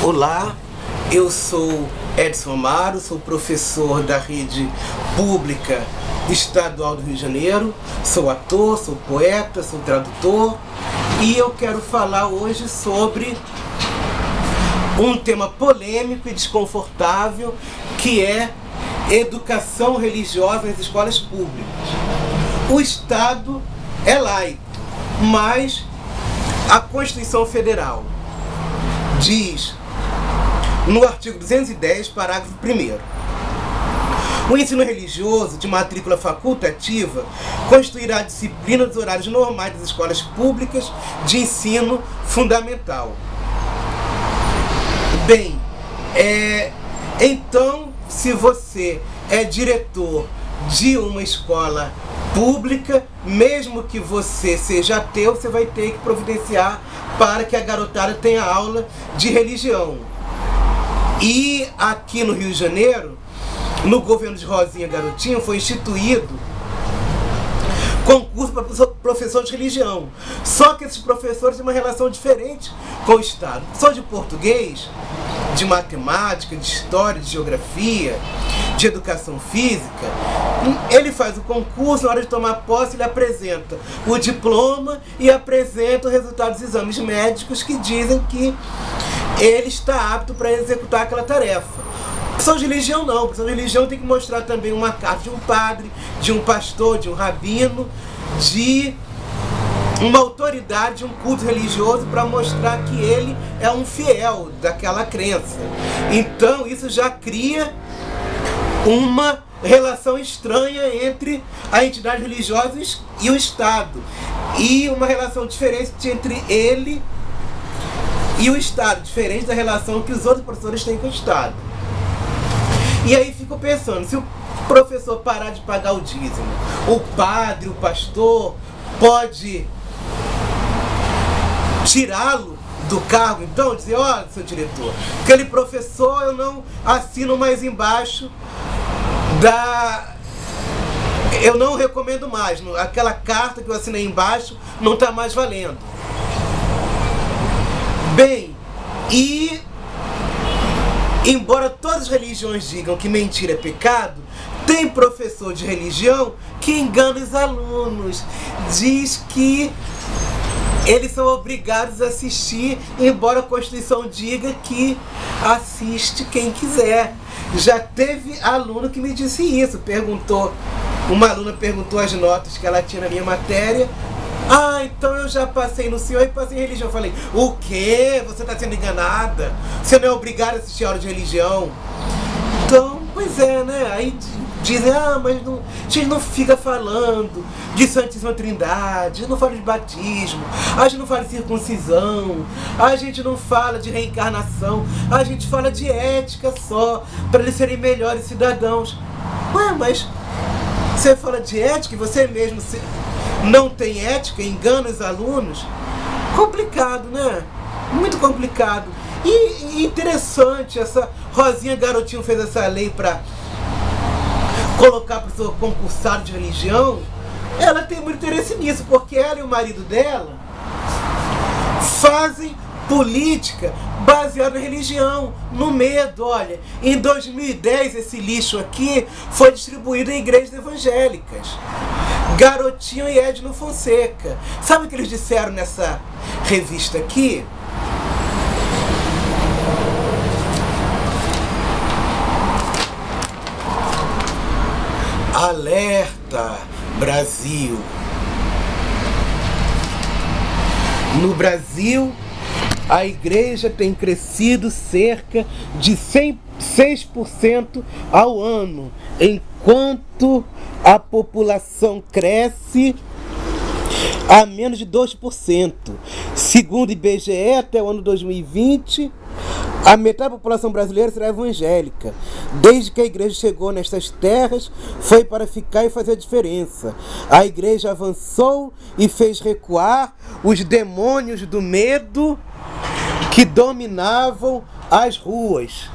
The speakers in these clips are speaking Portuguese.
Olá, eu sou Edson Amaro, sou professor da rede pública estadual do Rio de Janeiro, sou ator, sou poeta, sou tradutor e eu quero falar hoje sobre um tema polêmico e desconfortável que é educação religiosa nas escolas públicas. O Estado é laico, mas a Constituição Federal diz no artigo 210, parágrafo 1º: o ensino religioso de matrícula facultativa constituirá a disciplina dos horários normais das escolas públicas de ensino fundamental. Bem, então, se você é diretor de uma escola pública, mesmo que você seja ateu, você vai ter que providenciar para que a garotada tenha aula de religião. E aqui no Rio de Janeiro, no governo de Rosinha Garotinho, foi instituído concurso para professor de religião. Só que esses professores têm uma relação diferente com o Estado. Professor de português, de matemática, de história, de geografia, de educação física, ele faz o concurso, na hora de tomar posse, ele apresenta o diploma e apresenta o resultado dos exames médicos que dizem que ele está apto para executar aquela tarefa. Professor de religião não, professor de religião tem que mostrar também uma carta de um padre, de um pastor, de um rabino, de uma autoridade, de um culto religioso, para mostrar que ele é um fiel daquela crença. Então isso já cria uma relação estranha entre a entidade religiosa e o Estado, e uma relação diferente entre ele e o Estado, diferente da relação que os outros professores têm com o Estado. E aí fico pensando, se o professor parar de pagar o dízimo, o padre, o pastor, pode tirá-lo do cargo, então dizer: olha, seu diretor, aquele professor eu não assino mais embaixo eu não recomendo mais, aquela carta que eu assinei embaixo não está mais valendo. Bem, e embora todas as religiões digam que mentira é pecado, tem professor de religião que engana os alunos, diz que eles são obrigados a assistir, embora a Constituição diga que assiste quem quiser. Já teve aluno que me disse isso, uma aluna perguntou as notas que ela tinha na minha matéria. Ah, então eu já passei no senhor e passei em religião. Eu falei: o quê? Você está sendo enganada? Você não é obrigado a assistir a aula de religião? Então, pois é, né? Aí dizem: ah, mas não, a gente não fica falando de Santíssima Trindade, a gente não fala de batismo, a gente não fala de circuncisão, a gente não fala de reencarnação, a gente fala de ética só, para eles serem melhores cidadãos. Ué, mas você fala de ética e você mesmo não tem ética, engana os alunos? Complicado, né? Muito complicado. E interessante, essa Rosinha Garotinho fez essa lei para colocar professor concursado de religião. Ela tem muito interesse nisso, porque ela e o marido dela fazem política baseada na religião, no medo. Olha, em 2010 esse lixo aqui foi distribuído em igrejas evangélicas. Garotinho e Edno Fonseca. Sabe o que eles disseram nessa revista aqui? Alerta, Brasil! No Brasil, a igreja tem crescido cerca de 6% ao ano, enquanto a população cresce a menos de 2%. Segundo o IBGE, até o ano 2020, a metade da população brasileira será evangélica. Desde que a igreja chegou nestas terras, foi para ficar e fazer a diferença. A igreja avançou e fez recuar os demônios do medo que dominavam as ruas,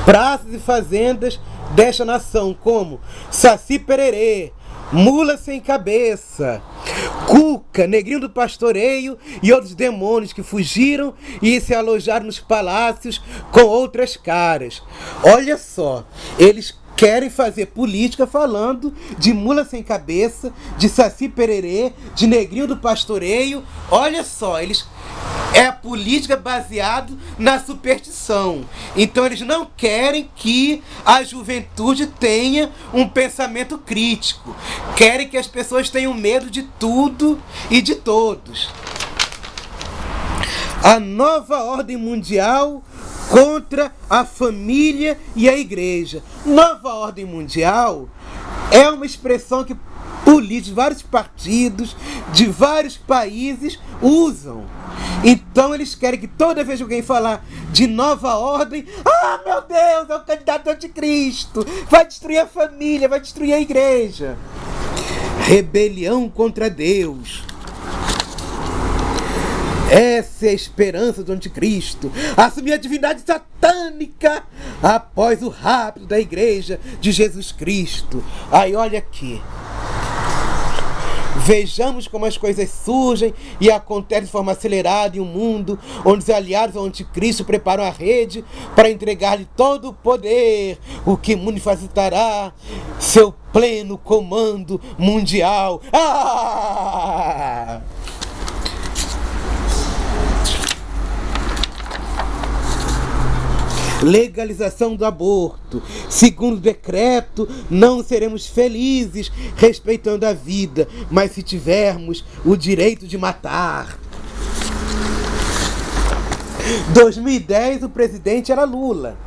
praças e fazendas desta nação, como Saci Pererê, Mula Sem Cabeça, Cuca, Negrinho do Pastoreio e outros demônios que fugiram e se alojaram nos palácios com outras caras. Olha só, eles querem fazer política falando de mula sem cabeça, de Saci Pererê, de Negrinho do Pastoreio. Olha só, é a política baseada na superstição. Então eles não querem que a juventude tenha um pensamento crítico. Querem que as pessoas tenham medo de tudo e de todos. A nova ordem mundial contra a família e a igreja. Nova ordem mundial é uma expressão que políticos, vários partidos de vários países usam. Então eles querem que toda vez que alguém falar de nova ordem, meu Deus, é o candidato anticristo, vai destruir a família, vai destruir a igreja. Rebelião contra Deus. Essa é a esperança do anticristo, assumir a divindade satânica após o rapto da igreja de Jesus Cristo. Aí olha aqui. Vejamos como as coisas surgem e acontecem de forma acelerada em um mundo onde os aliados ao anticristo preparam a rede para entregar-lhe todo o poder, o que manifestará seu pleno comando mundial. Legalização do aborto. Segundo o decreto, não seremos felizes respeitando a vida, mas se tivermos o direito de matar. 2010, o presidente era Lula.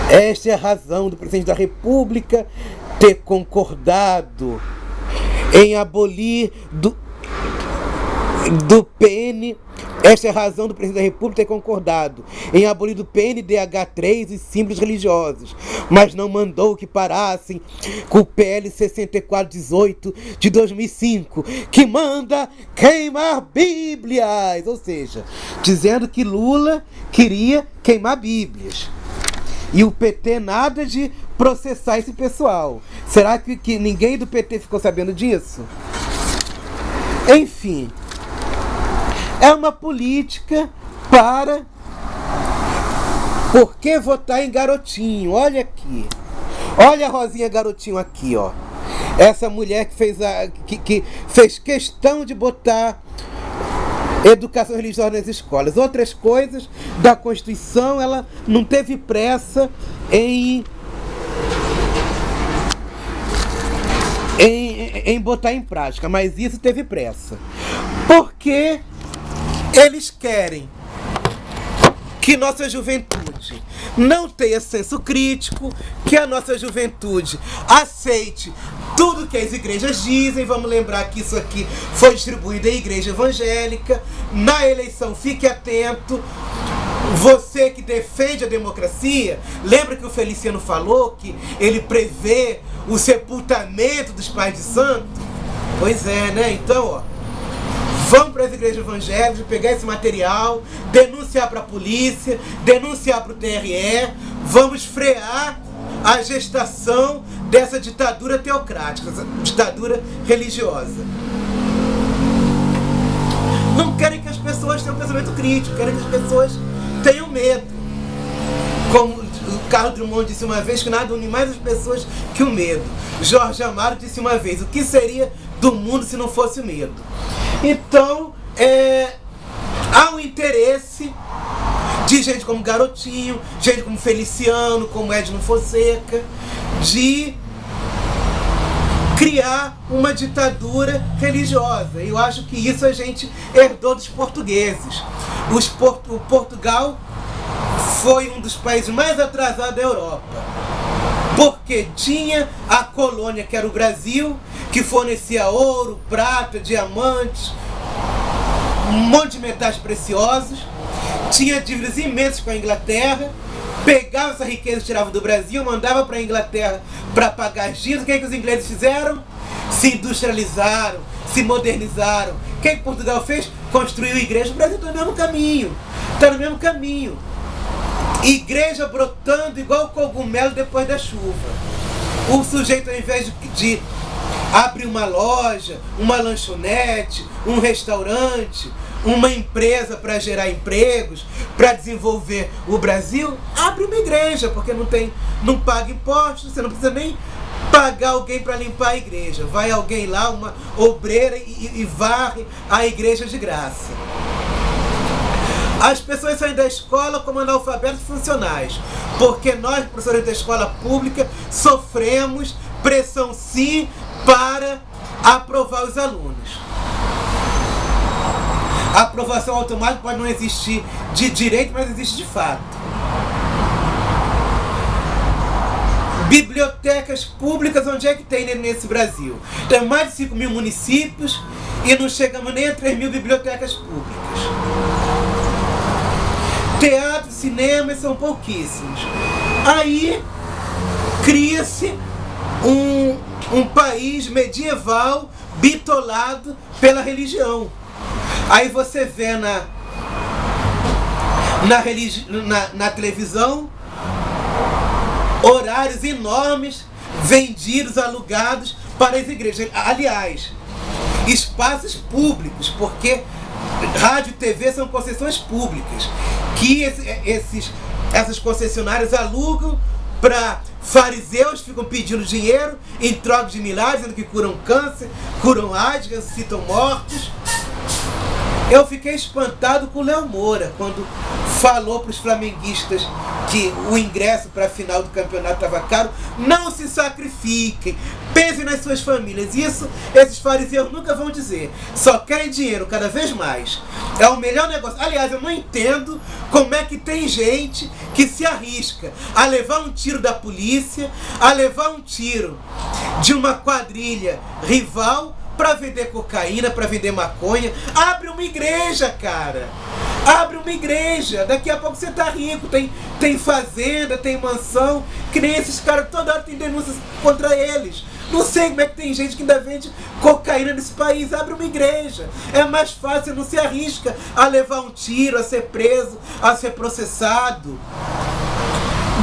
Esta é a razão do presidente da República ter concordado em abolir do PN. Esta é a razão do presidente da República ter concordado em abolir do PNDH3 os símbolos religiosos, mas não mandou que parassem com o PL 6418 de 2005, que manda queimar bíblias, ou seja, dizendo que Lula queria queimar bíblias. E o PT nada de processar esse pessoal. Será que ninguém do PT ficou sabendo disso? Enfim, é uma política para... Por que votar em garotinho? Olha aqui. Olha a Rosinha Garotinho aqui, ó. Essa mulher que fez questão de botar educação religiosa nas escolas. Outras coisas da Constituição, ela não teve pressa em botar em prática, mas isso teve pressa. Porque eles querem que nossa juventude não tenha senso crítico, que a nossa juventude aceite tudo que as igrejas dizem. Vamos lembrar que isso aqui foi distribuído em igreja evangélica. Na eleição, fique atento. Você que defende a democracia, lembra que o Feliciano falou que ele prevê o sepultamento dos pais de santo? Pois é, né? Então, ó, vamos para as igrejas evangélicas, pegar esse material, denunciar para a polícia, denunciar para o TRE, vamos frear a gestação dessa ditadura teocrática, essa ditadura religiosa. Não querem que as pessoas tenham um pensamento crítico, querem que as pessoas tenham medo. Como o Carlos Drummond disse uma vez, que nada une mais as pessoas que o medo. Jorge Amado disse uma vez, o que seria do mundo se não fosse o medo? Então, há um interesse de gente como Garotinho, gente como Feliciano, como Edno Fonseca, de criar uma ditadura religiosa. Eu acho que isso a gente herdou dos portugueses. O Portugal foi um dos países mais atrasados da Europa, porque tinha a colônia, que era o Brasil, que fornecia ouro, prata, diamantes, um monte de metais preciosos, tinha dívidas imensas com a Inglaterra, pegava essa riqueza, tirava do Brasil, mandava para a Inglaterra para pagar as dívidas. O que os ingleses fizeram? Se industrializaram, se modernizaram. O que Portugal fez? Construiu igreja. O Brasil está no mesmo caminho. Está no mesmo caminho. Igreja brotando igual cogumelo depois da chuva. O sujeito, ao invés de abre uma loja, uma lanchonete, um restaurante, uma empresa para gerar empregos, para desenvolver o Brasil, abre uma igreja, porque não paga impostos, você não precisa nem pagar alguém para limpar a igreja. Vai alguém lá, uma obreira, e varre a igreja de graça. As pessoas saem da escola como analfabetos funcionais, porque nós, professores da escola pública, sofremos pressão sim para aprovar os alunos. A aprovação automática pode não existir de direito, mas existe de fato. Bibliotecas públicas, onde é que tem nesse Brasil? Tem mais de 5 mil municípios e não chegamos nem a 3 mil bibliotecas públicas. Teatro, cinema são pouquíssimos. Aí cria-se um país medieval bitolado pela religião. Aí você vê na televisão horários enormes vendidos, alugados para as igrejas. Aliás, espaços públicos, porque rádio e TV são concessões públicas, que essas concessionárias alugam para fariseus, ficam pedindo dinheiro em troca de milagres, dizendo que curam câncer, curam AIDS, ressuscitam mortos. Eu fiquei espantado com o Léo Moura, quando falou para os flamenguistas que o ingresso para a final do campeonato estava caro. Não se sacrifiquem, pensem nas suas famílias. Isso esses fariseus nunca vão dizer. Só querem dinheiro cada vez mais. É o melhor negócio. Aliás, eu não entendo como é que tem gente que se arrisca a levar um tiro da polícia, a levar um tiro de uma quadrilha rival, para vender cocaína, para vender maconha. Abre uma igreja, cara. Abre uma igreja. Daqui a pouco você tá rico. Tem fazenda, tem mansão. Que nem esses caras, toda hora tem denúncias contra eles. Não sei como é que tem gente que ainda vende cocaína nesse país. Abre uma igreja. É mais fácil, não se arrisca a levar um tiro, a ser preso, a ser processado.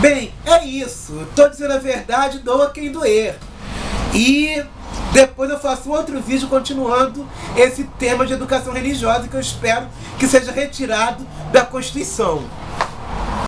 Bem, é isso. Tô dizendo a verdade, doa quem doer. E depois eu faço outro vídeo continuando esse tema de educação religiosa, que eu espero que seja retirado da Constituição.